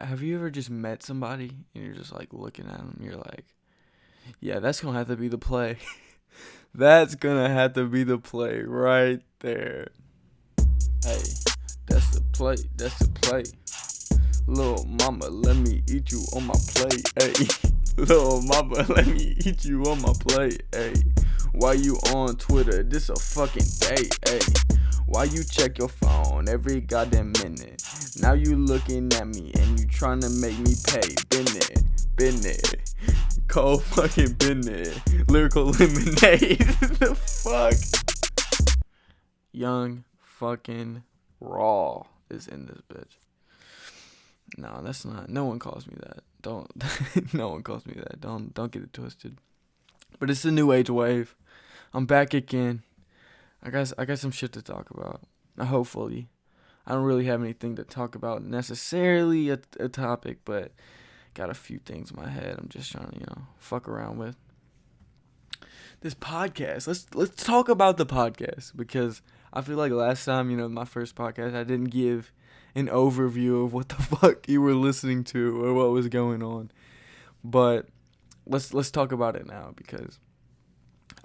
have you ever just met somebody and you're just like looking at them, you're like, yeah, that's gonna have to be the play. That's gonna have to be the play right there. Hey, that's the play. That's the play. Little mama, let me eat you on my plate. Hey, little mama, let me eat you on my plate. Hey, why you on Twitter? This a fucking day. Hey, why you check your phone every goddamn minute? Now you looking at me and you trying to make me pay. Been it. Cold fucking been it. Lyrical lemonade. The fuck? Young fucking Raw is in this bitch. No, that's not. No one calls me that. Don't. No one calls me that. Don't get it twisted. But it's the new age wave. I'm back again. I got some shit to talk about. Hopefully, I don't really have anything to talk about necessarily a topic, but got a few things in my head. I'm just trying to fuck around with this podcast. Let's talk about the podcast, because I feel like last time, my first podcast, I didn't give an overview of what the fuck you were listening to or what was going on. But let's talk about it now, because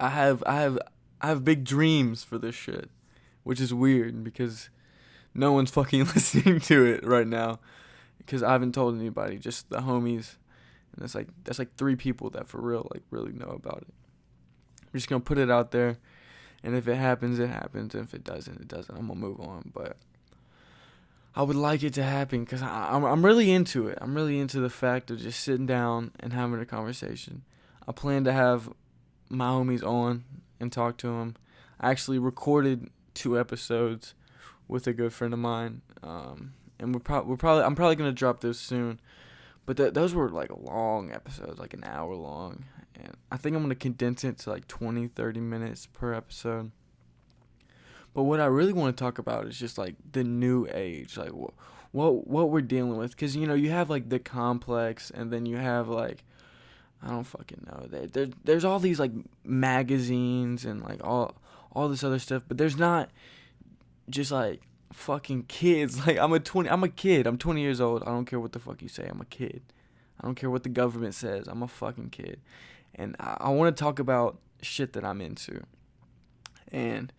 I have big dreams for this shit, which is weird because no one's fucking listening to it right now, because I haven't told anybody, just the homies, and that's like 3 people that for real really know about it. I'm just gonna put it out there, and if it happens, it happens, and if it doesn't, it doesn't. I'm gonna move on, but I would like it to happen because I'm really into it. I'm really into the fact of just sitting down and having a conversation. I plan to have my homies on and talk to them. I actually recorded 2 episodes with a good friend of mine, and I'm probably gonna drop those soon. But those were like long episodes, like an hour long, and I think I'm gonna condense it to like 20-30 minutes per episode. But what I really want to talk about is just like the new age, like what we're dealing with, because you have like the complex, and then you have like, I don't fucking know, there's all these like magazines and like all this other stuff, but there's not just like fucking kids. Like I'm a kid. I'm 20 years old. I don't care what the fuck you say. I'm a kid. I don't care what the government says. I'm a fucking kid, and I want to talk about shit that I'm into, and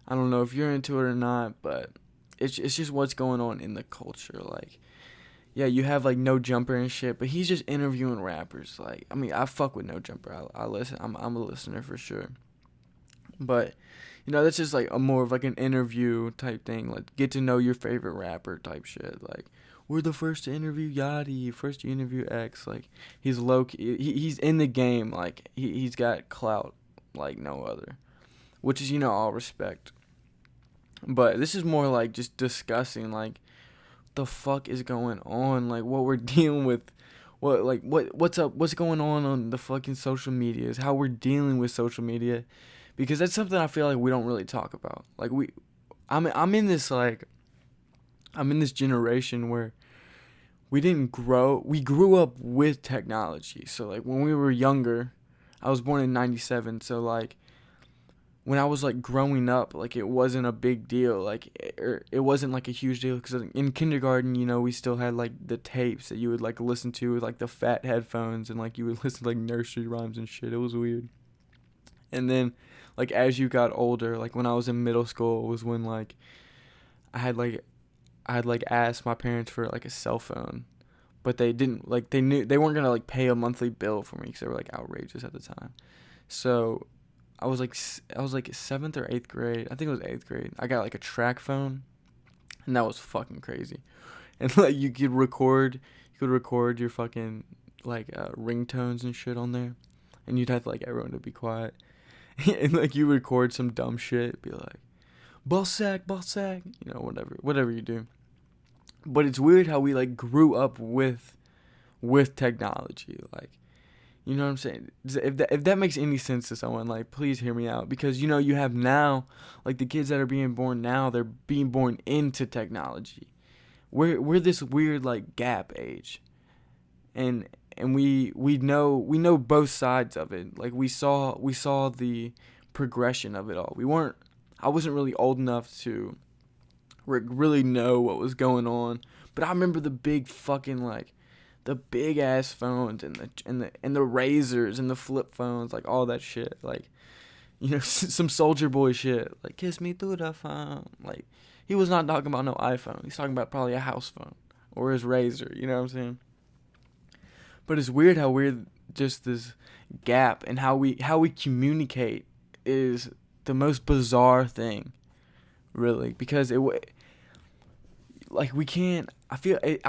I don't know if you're into it or not, but it's just what's going on in the culture. Like, yeah, you have like No Jumper and shit, but he's just interviewing rappers. Like, I mean, I fuck with No Jumper. I listen. I'm a listener for sure. But that's just like a more of like an interview type thing. Like, get to know your favorite rapper type shit. Like, we're the first to interview Yachty, first to interview X. Like, he's low key, he's in the game. Like, he's got clout like no other, which is all respect. But this is more like just discussing like the fuck is going on, like what we're dealing with, what's up, what's going on the fucking social medias, how we're dealing with social media, because that's something I feel like we don't really talk about. Like I'm in this generation where we grew up with technology. So like when we were younger, I was born in 97, so like when I was like growing up, like it wasn't a big deal, like it wasn't like a huge deal, because in kindergarten, we still had like the tapes that you would like listen to with like the fat headphones, and like you would listen to like nursery rhymes and shit. It was weird. And then like as you got older, like when I was in middle school was when like I had asked my parents for like a cell phone, but they didn't, like they knew they weren't gonna like pay a monthly bill for me because they were like outrageous at the time. So I was like 7th or 8th grade. I think it was 8th grade. I got like a track phone, and that was fucking crazy. And like you could record your fucking like ringtones and shit on there, and you'd have to, like everyone to be quiet, and like you record some dumb shit, be like, ball sack, whatever you do. But it's weird how we like grew up with technology, like. You know what I'm saying? If that makes any sense to someone, like, please hear me out. Because, you have now, like, the kids that are being born now, they're being born into technology. We're this weird, like, gap age. And we know both sides of it. Like, we saw the progression of it all. I wasn't really old enough to really know what was going on. But I remember the big fucking like the big ass phones and the razors and the flip phones, like all that shit. Like, you know, some Soldier Boy shit. Like, kiss me through the phone. Like, he was not talking about no iPhone. He's talking about probably a house phone or his razor. You know what I'm saying? But it's weird how weird just this gap and how we communicate is the most bizarre thing, really, because like we can't. I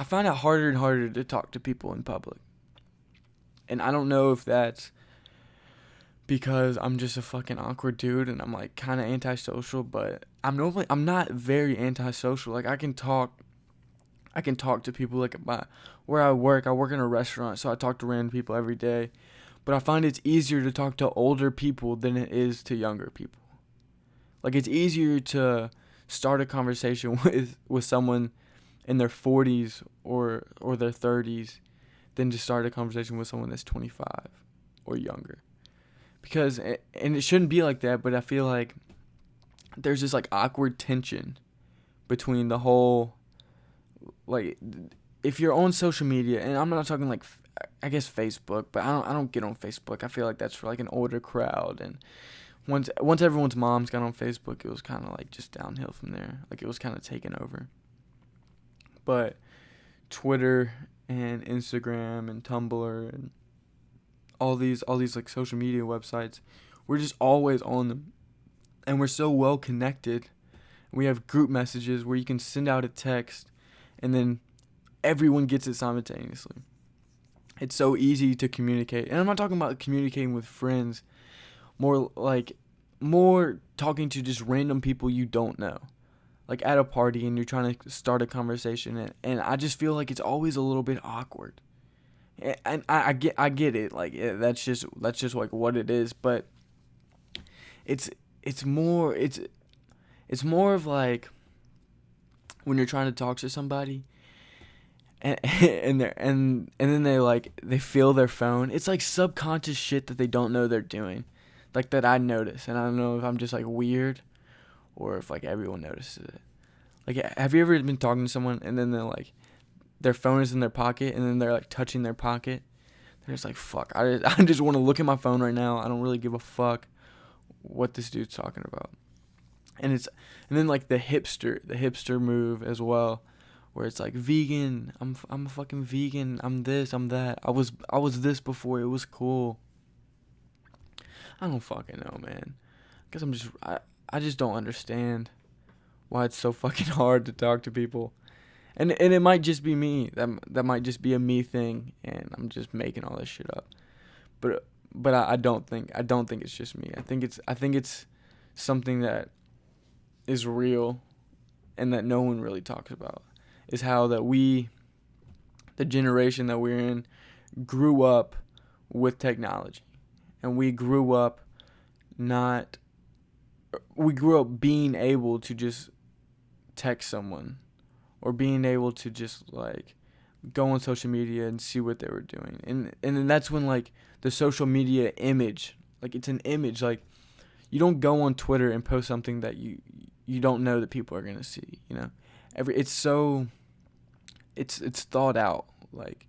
find it harder and harder to talk to people in public, and I don't know if that's because I'm just a fucking awkward dude and I'm like kind of antisocial, but I'm not very antisocial. Like I can talk to people like where I work. I work in a restaurant, so I talk to random people every day. But I find it's easier to talk to older people than it is to younger people. Like it's easier to start a conversation with someone in their 40s or their 30s than to start a conversation with someone that's 25 or younger. Because and it shouldn't be like that, but I feel like there's this like awkward tension between the whole, like, if you're on social media, and I'm not talking like I guess Facebook, but I don't get on Facebook. I feel like that's for like an older crowd, and once everyone's moms got on Facebook, it was kind of like just downhill from there. Like it was kind of taken over. But Twitter and Instagram and Tumblr and all these like social media websites, we're just always on them, and we're so well connected. We have group messages where you can send out a text and then everyone gets it simultaneously. It's so easy to communicate, and I'm not talking about communicating with friends, more talking to just random people you don't know, like at a party and you're trying to start a conversation, and I just feel like it's always a little bit awkward. And I get it, like that's just like what it is, but it's more of like when you're trying to talk to somebody and then they feel their phone. It's like subconscious shit that they don't know they're doing, like that I notice, and I don't know if I'm just like weird or if like everyone notices it. Like, have you ever been talking to someone and then they're like, their phone is in their pocket, and then they're like touching their pocket? They're just like, fuck, I just want to look at my phone right now. I don't really give a fuck what this dude's talking about. And then like the hipster move as well, where it's like vegan. I'm a fucking vegan. I'm this. I'm that. I was this before. It was cool. I don't fucking know, man. Cause I just don't understand why it's so fucking hard to talk to people. And it might just be me. That might just be a me thing, and I'm just making all this shit up. But I don't think it's just me. I think it's something that is real, and that no one really talks about. Is how that the generation that we're in, grew up with technology, and we grew up being able to just text someone, or being able to just like go on social media and see what they were doing. And then that's when like the social media image, like it's an image, like you don't go on Twitter and post something that you don't know that people are going to see, you know. It's thought out. Like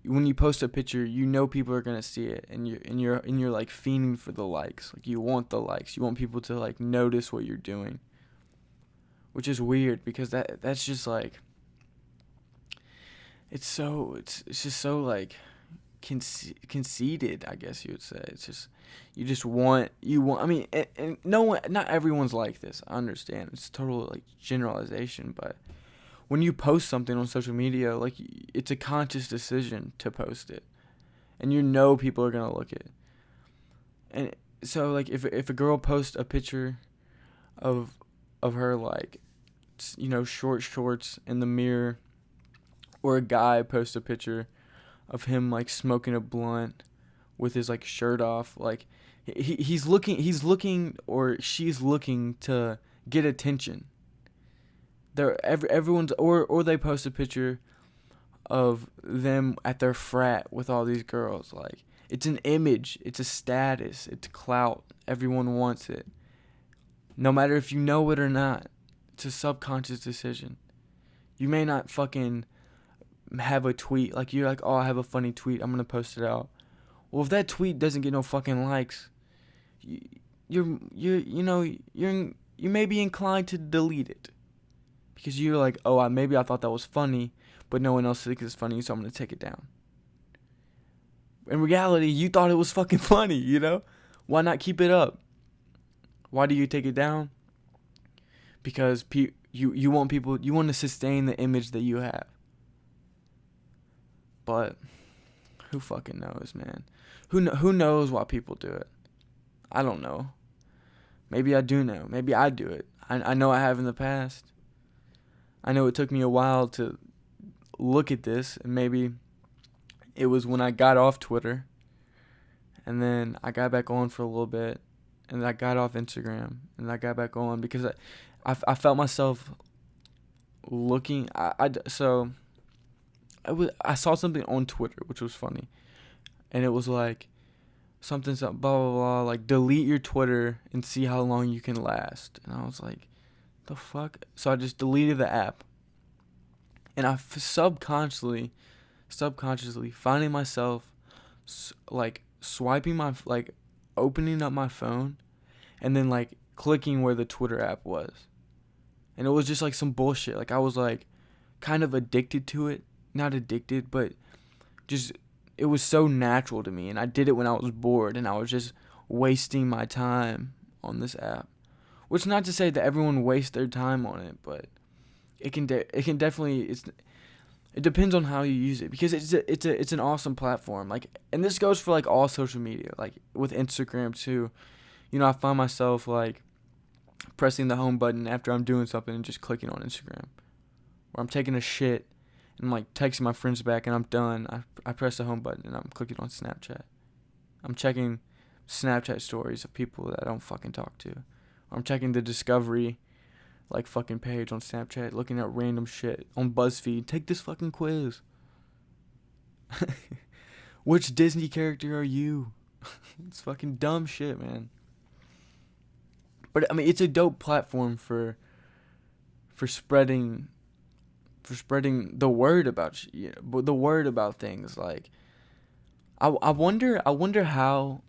when you post a picture, you know people are going to see it, and you're like fiending for the likes. Like you want the likes. You want people to like notice what you're doing. Which is weird, because that's just like, it's just so like conceited, I guess you would say. It's just I mean, and no one, not everyone's like this. I understand. It's total like generalization, but when you post something on social media, like it's a conscious decision to post it, and you know people are gonna look at it. And so like if a girl posts a picture of her like, you know, short shorts in the mirror, or a guy posts a picture of him like smoking a blunt with his like shirt off, like he's looking or she's looking to get attention. Everyone's or they post a picture of them at their frat with all these girls. Like it's an image, it's a status, it's clout. Everyone wants it, no matter if you know it or not. It's a subconscious decision. You may not fucking have a tweet. Like, you're like, oh, I have a funny tweet. I'm going to post it out. Well, if that tweet doesn't get no fucking likes, you may be inclined to delete it. Because you're like, oh, maybe I thought that was funny, but no one else thinks it's funny, so I'm going to take it down. In reality, you thought it was fucking funny, you know? Why not keep it up? Why do you take it down? Because you want people, you want to sustain the image that you have. But who fucking knows, man? Who knows why people do it? I don't know. Maybe I do know. Maybe I do it. I know I have in the past. I know it took me a while to look at this, and maybe it was when I got off Twitter, and then I got back on for a little bit, and then I got off Instagram, and I got back on because I felt myself looking. I saw something on Twitter which was funny, and it was like something blah blah blah, like delete your Twitter and see how long you can last. And I was like, the fuck? So I just deleted the app, and I subconsciously finding myself like swiping my, like, opening up my phone and then like clicking where the Twitter app was, and it was just like some bullshit. Like, I was like kind of addicted to it. Not addicted, but just, it was so natural to me, and I did it when I was bored, and I was just wasting my time on this app. Which, not to say that everyone wastes their time on it, but it can definitely, it depends on how you use it, because it's an awesome platform. Like, and this goes for like all social media, like with Instagram too. You know, I find myself like pressing the home button after I'm doing something and just clicking on Instagram, or I'm taking a shit and I'm like texting my friends back and I'm done. I press the home button and I'm clicking on Snapchat. I'm checking Snapchat stories of people that I don't fucking talk to. Or I'm checking the Discovery, like, fucking page on Snapchat, looking at random shit on BuzzFeed. Take this fucking quiz. Which Disney character are you? It's fucking dumb shit, man. But I mean, it's a dope platform for spreading the word about the word about things. Like, I wonder how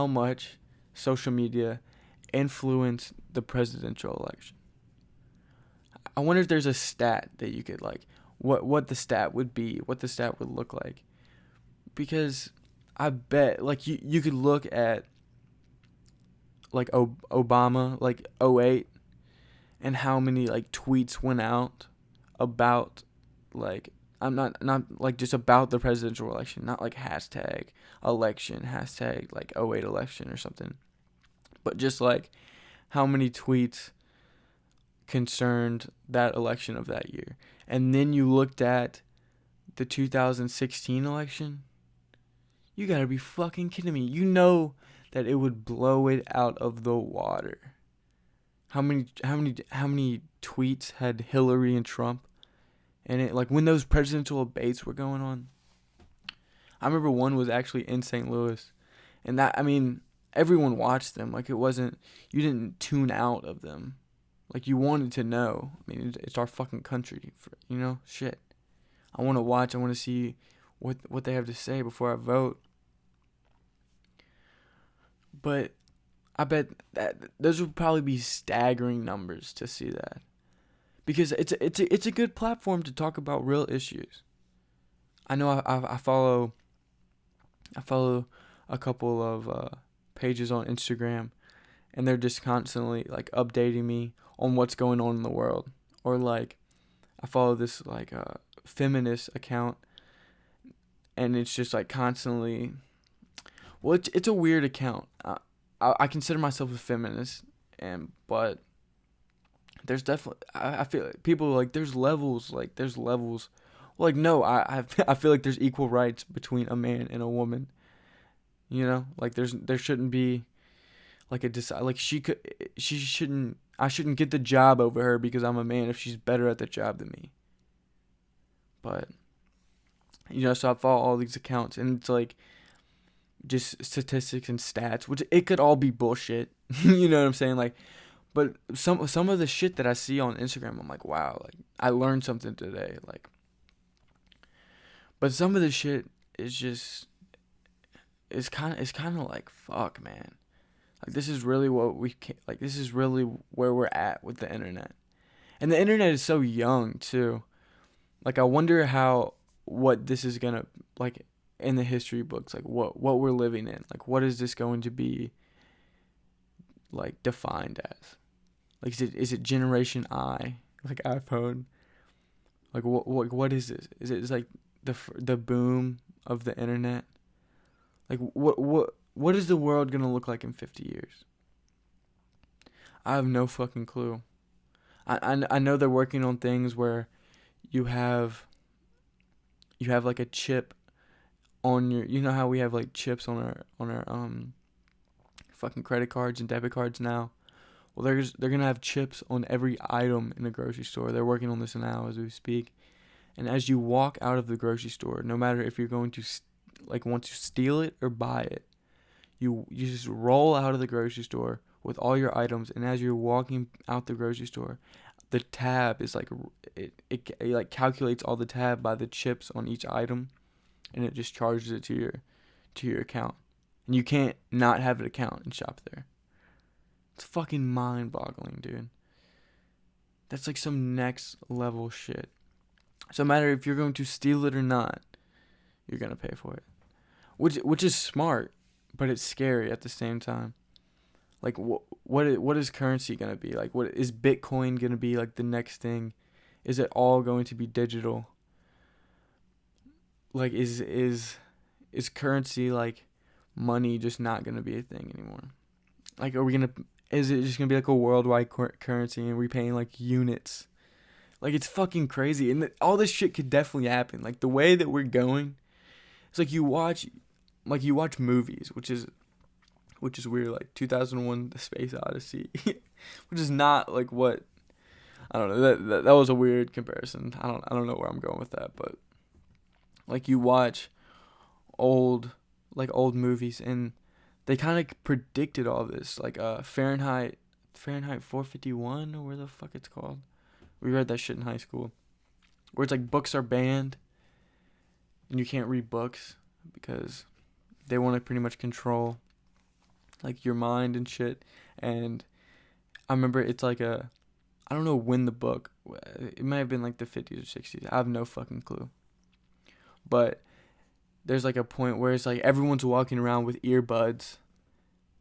much social media influenced the presidential election. I wonder if there's a stat that you could, like, what the stat would be, what the stat would look like. Because I bet, like, you could look at, like, Obama, like, 2008, and how many, like, tweets went out about, like, I'm not like just about the presidential election, not like hashtag election, hashtag like 2008 election or something, but just like how many tweets concerned that election of that year. And then you looked at the 2016 election. You gotta be fucking kidding me. You know that it would blow it out of the water. How many tweets had Hillary and Trump in it? Like, when those presidential debates were going on, I remember one was actually in St. Louis, and that, I mean, everyone watched them. Like, it wasn't, you didn't tune out of them. Like, you wanted to know. I mean, it's our fucking country, you know? Shit. I want to watch. I want to see what they have to say before I vote. But I bet that those would probably be staggering numbers to see that, because it's a good platform to talk about real issues. I know I follow a couple of pages on Instagram, and they're just constantly like updating me on what's going on in the world. Or like, I follow this like feminist account, and it's just like constantly. Well, it's a weird account. I consider myself a feminist, but there's definitely, I feel like people, like, there's levels. Well, like, no, I feel like there's equal rights between a man and a woman. You know, like, there shouldn't be like like I shouldn't get the job over her because I'm a man if she's better at the job than me. But, you know, so I follow all these accounts, and it's like just statistics and stats, which it could all be bullshit. You know what I'm saying? Like, But some of the shit that I see on Instagram, I'm like, wow, like I learned something today. Like, but some of the shit is just it's kind of like fuck, man. Like this is really what we can, like this is really where we're at with the internet. And the internet is so young too. Like I wonder how what this is gonna like in the history books, like what we're living in. Like what is this going to be like defined as? Like is it generation I, like iPhone? Like what is this? Is it like the boom of the internet? Like what is the world gonna look like in 50 years? I have no fucking clue. I know they're working on things where you have like a chip on your, you know how we have like chips on our fucking credit cards and debit cards now. Well, they're gonna have chips on every item in the grocery store. They're working on this now as we speak. And as you walk out of the grocery store, no matter if you're going to like want to steal it or buy it, you just roll out of the grocery store with all your items. And as you're walking out the grocery store, the tab is like it like calculates all the tab by the chips on each item, and it just charges it to your account. And you can't not have an account and shop there. It's fucking mind-boggling, dude. That's like some next level shit. So no matter if you're going to steal it or not, you're gonna pay for it. Which is smart, but it's scary at the same time. Like what is currency gonna be? Like what is Bitcoin gonna be like the next thing? Is it all going to be digital? Like is currency like money just not gonna be a thing anymore? Like is it just gonna be like a worldwide currency and we're paying like units? Like it's fucking crazy, and all this shit could definitely happen. Like the way that we're going, it's like you watch movies, which is weird. Like 2001: The Space Odyssey, which is not like what, I don't know. That was a weird comparison. I don't know where I'm going with that, but like you watch old movies, and they kind of predicted all this. Like Fahrenheit 451, or where the fuck it's called. We read that shit in high school, where it's like books are banned, and you can't read books because they want to pretty much control like your mind and shit. And I remember it's like I don't know when the book, it might have been like the 50s or 60s. I have no fucking clue. But there's like a point where it's like everyone's walking around with earbuds.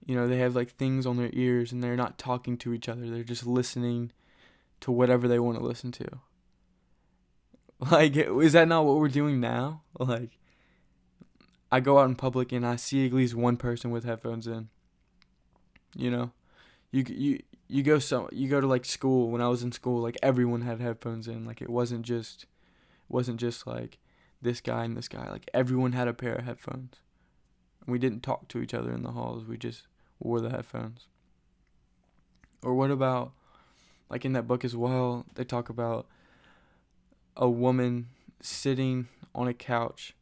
You know, they have like things on their ears and they're not talking to each other. They're just listening to whatever they want to listen to. Like, is that not what we're doing now? Like, I go out in public and I see at least one person with headphones in. You know, you go to like school. When I was in school, like everyone had headphones in. Like it wasn't just like this guy and this guy. Like everyone had a pair of headphones. And we didn't talk to each other in the halls. We just wore the headphones. Or what about, like in that book as well, they talk about a woman sitting on a couch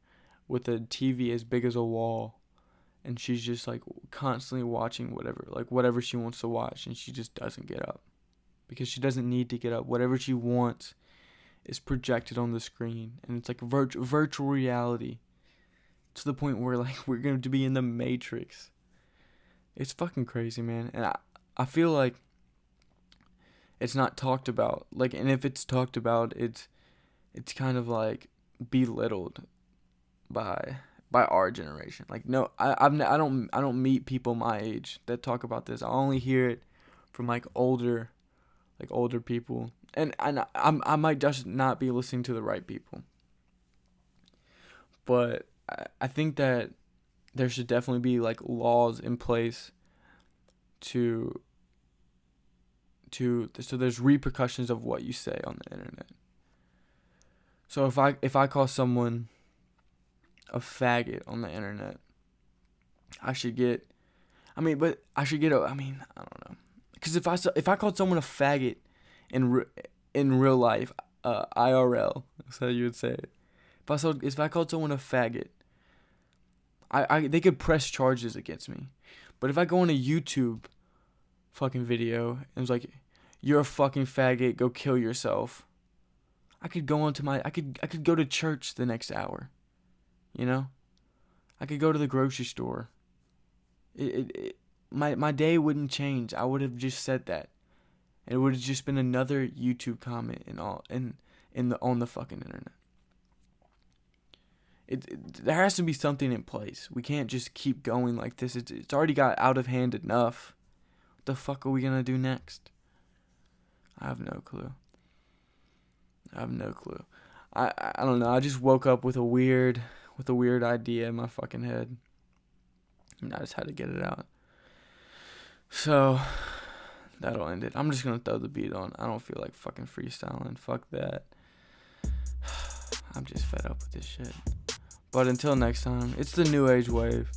with a TV as big as a wall, and she's just like constantly watching whatever she wants to watch, and she just doesn't get up because she doesn't need to get up. Whatever she wants is projected on the screen, and it's like virtual reality to the point where like we're going to be in the Matrix. It's fucking crazy, man. And I feel like it's not talked about. Like, and if it's talked about, it's kind of like belittled by our generation. Like, no, I don't meet people my age that talk about this. I only hear it from like older people, and I might just not be listening to the right people. But I think that there should definitely be like laws in place so there's repercussions of what you say on the internet. So if I call someone a faggot on the internet, I don't know. Because if I called someone a faggot in real life, IRL, that's how you would say it. If I called someone a faggot, they could press charges against me. But if I go on a YouTube fucking video. It was like, you're a fucking faggot, go kill yourself. I could go onto I could go to church the next hour. You know? I could go to the grocery store. My day wouldn't change. I would have just said that. It would have just been another YouTube comment on the fucking internet. There has to be something in place. We can't just keep going like this. It's already got out of hand enough. What the fuck are we gonna do next? I have no clue. I don't know. I just woke up with a weird idea in my fucking head, and I just had to get it out. So that'll end it. I'm just gonna throw the beat on. I don't feel like fucking freestyling. Fuck that. I'm just fed up with this shit. But until next time, it's the new age wave.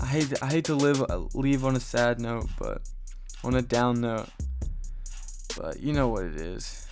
I hate to leave on a sad note, but on a down note. But you know what it is.